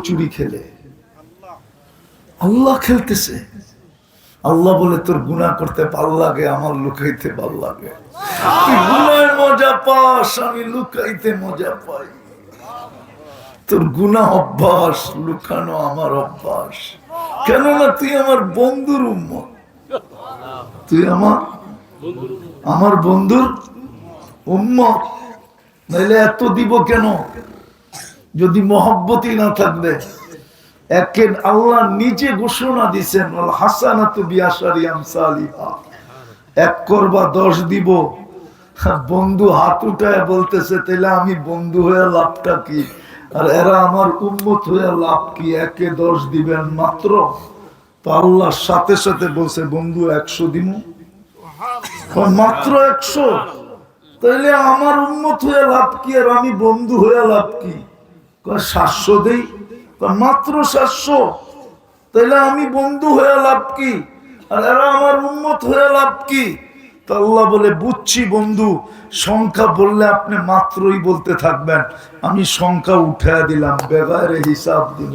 চুরি খেলে আল্লাহ খেলতেছে। আল্লাহ বলে তোর গুনাহ করতে ভাল লাগে, আমার লুকাইতে ভাল লাগে। তুই গুনাহের মজা পাস, আমি লুকাইতে মজা পাই। তোর গুনাহ অভ্যাস, লুকানো আমার অভ্যাস। কেননা তুই আমার বন্ধুর উম্মত, তুই আমার বন্ধুর উম্মত। নাইলে এত দিব কেন যদি মহব্বতই না থাকবে? একের আল্লাহ নিজে ঘোষণা দিচ্ছেন, হাসানাতু বিআশারি আমসালিহা, এক করবা 10 দিব। বন্ধু হাত উঠায় বলতেছে তাইলে আমি বন্ধু হয়ে লাভটা কি? আর এরা আমার উম্মত হয়ে লাভ কি? একে 10 দিবেন মাত্র। তো আল্লাহ সাথে সাথে বলছে বন্ধু 100 দিব, মাত্র 100। তাইলে আমার উম্মত হয়ে লাভ কি আর আমি বন্ধু হয়ে লাভ কি? 700 দেই, মাত্র 700। তাইলে আমি বন্ধু হয়ে লাভ কি আর এরা আমার উম্মত হয়ে লাভ কি? তো আল্লাহ বলে বুঝছি বন্ধু, সংখ্যা বললে আপনি মাত্রই বলতে থাকবেন, আমি সংখ্যা উঠায় দিলাম, বেগারে হিসাব দিব।